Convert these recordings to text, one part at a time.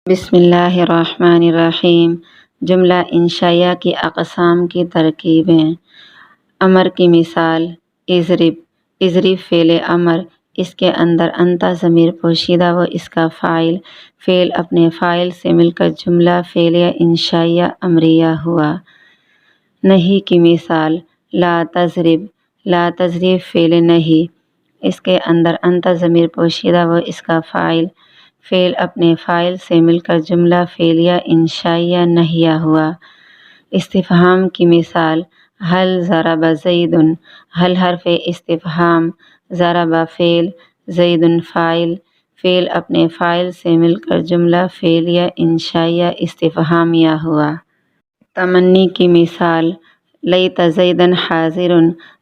بسم اللہ الرحمن الرحیم۔ جملہ انشائیہ کی اقسام کی ترکیبیں۔ امر کی مثال اضرب۔ اضرب فعل امر، اس کے اندر انت ضمیر پوشیدہ و اس کا فاعل، فعل اپنے فاعل سے مل کر جملہ فعلیہ انشائیہ امریہ ہوا۔ نہی کی مثال لا تضرب۔ لا تضرب فعل نہی، اس کے اندر انت ضمیر پوشیدہ و اس کا فاعل، فعل اپنے فاعل سے مل کر جملہ فعلیہ انشائیہ نہیہ ہوا۔ استفہام کی مثال هل ضرب زید۔ هل حرف استفہام، ضرب فعل، زید فاعل، فعل اپنے فاعل سے مل کر جملہ فعلیہ انشائیہ استفہامیہ ہوا۔ تمنی کی مثال لیت زیدا حاضر۔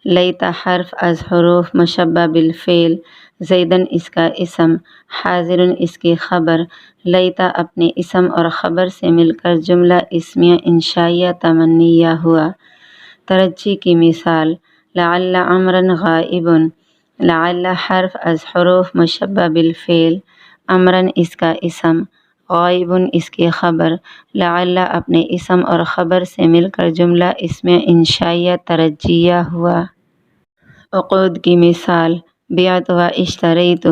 لیت حرف از حروف مشبہ بالفعل، زیدن اس کا اسم، حاضر اس کی خبر، لیت اپنے اسم اور خبر سے مل کر جملہ اسمیہ انشائیہ تمنیہ ہوا۔ ترجی کی مثال لعل عمرا غائب۔ لعل حرف از حروف مشبہ بالفعل، عمرا اس کا اسم، غائب اس کی خبر، لعل اپنے اسم اور خبر سے مل کر جملہ اسمیہ انشائیہ ترجیہ ہوا۔ عقود کی مثال بعت و اشتریت۔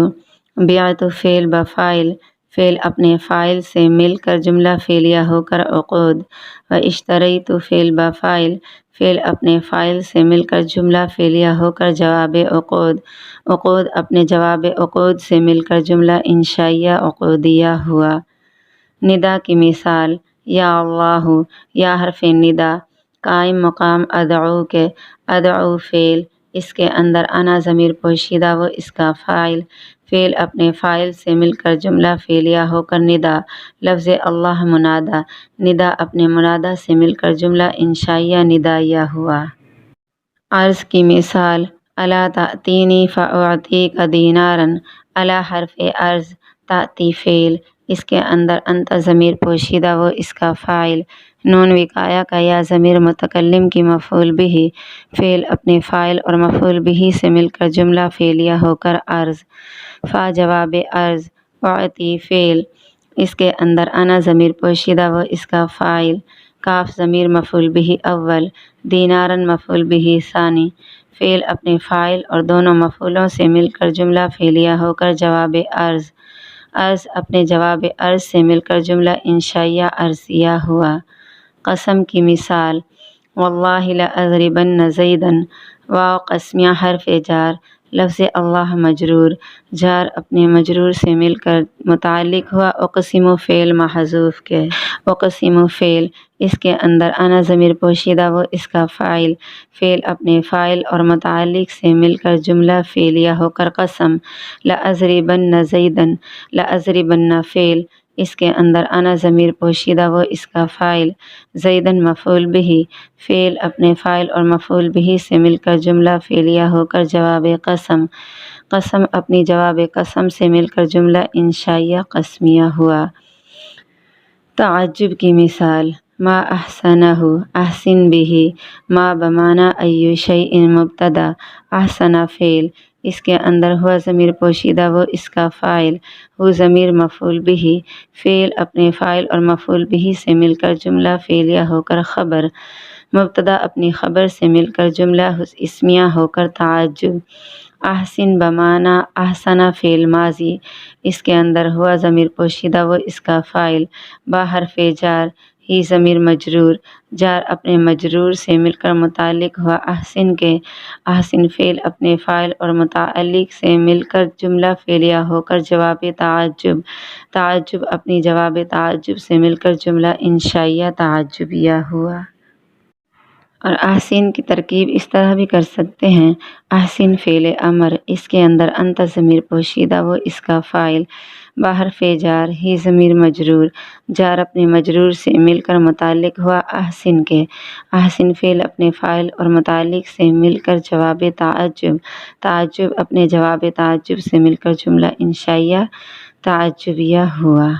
بعت فعل بفاعل، فعل اپنے فاعل سے مل کر جملہ فعلیہ ہو کر عقود، و اشتریت فعل بفاعل، فعل اپنے فاعل سے مل کر جملہ فعلیہ ہو کر جواب عقود، عقود اپنے جواب عقود سے مل کر جملہ انشائیہ عقودیہ ہوا۔ ندا کی مثال یا اللہ۔ یا حرف ندا، قائم مقام ادعو کے، ادعو فعل، اس کے اندر انا ضمیر پوشیدہ و اس کا فاعل، فعل اپنے فاعل سے مل کر جملہ فعلیہ ہو کر ندا، لفظ اللہ منادا، ندا اپنے منادا سے مل کر جملہ انشائیہ ندائیہ ہوا۔ عرض کی مثال الا تأتینی فأعطیک دینارا۔ الا حرف عرض، تأتی فعل، اس کے اندر انت ضمیر پوشیدہ و اس کا فاعل، نون وقایہ کا یا ضمیر متکلم کی مفعول بہ، فعل اپنے فاعل اور مفعول بہ سے مل کر جملہ فعلیہ ہو کر عرض، فا جواب عرض، اعطی فعل، اس کے اندر انا ضمیر پوشیدہ و اس کا فاعل، کاف ضمیر مفعول بہ اول، دینارا مفعول بہ ثانی، فعل اپنے فاعل اور دونوں مفعولوں سے مل کر جملہ فعلیہ ہو کر جواب عرض، عرض اپنے جواب عرض سے مل کر جملہ انشائیہ عرضیہ ہوا۔ قسم کی مثال واللہ لأضربن زیدا۔ واو قسمیہ حرف جار، لفظ اللہ مجرور، جار اپنے مجرور سے مل کر متعلق ہوا اقسم فعل محذوف کے، اقسم فعل، اس کے اندر انا ضمیر پوشیدہ و اس کا فاعل، فعل اپنے فاعل اور متعلق سے مل کر جملہ فعلیہ ہو کر قسم، لأضربن زیدا، لأضربن فعل، اس کے اندر انا ضمیر پوشیدہ و اس کا فاعل، زیدن مفعول بہ، فعل اپنے فاعل اور مفعول بہ سے مل کر جملہ فعلیہ ہو کر جواب قسم، قسم اپنی جواب قسم سے مل کر جملہ انشائیہ قسمیہ ہوا۔ تعجب کی مثال ما احسنہ، احسن بہ، ما بمعنی ای شیء مبتدا، احسن فعل، اس کے اندر ہوا ضمیر پوشیدہ و اس کا فاعل، ہو ضمیر مفعول بہ، فعل اپنے فاعل اور مفعول بہ سے مل کر جملہ فعلیہ ہو کر خبر، مبتدا اپنی خبر سے مل کر جملہ اسمیہ ہو کر تعجب۔ احسن بمعنی احسن فعل ماضی، اس کے اندر ہوا ضمیر پوشیدہ و اس کا فاعل، با حرف جار، ہی ضمیر مجرور، جار اپنے مجرور سے مل کر متعلق ہوا احسن کے، احسن فعل اپنے فاعل اور متعلق سے مل کر جملہ فعلیہ ہو کر جواب تعجب، تعجب اپنی جواب تعجب سے مل کر جملہ انشائیہ تعجبیہ ہوا۔ اور احسن کی ترکیب اس طرح بھی کر سکتے ہیں، احسن فعل امر، اس کے اندر انت ضمیر پوشیدہ و اس کا فاعل، با حرف جار، ہی ضمیر مجرور، جار اپنے مجرور سے مل کر متعلق ہوا احسن کے، احسن فعل اپنے فاعل اور متعلق سے مل کر جواب تعجب، تعجب اپنے جواب تعجب سے مل کر جملہ انشائیہ تعجبیہ ہوا۔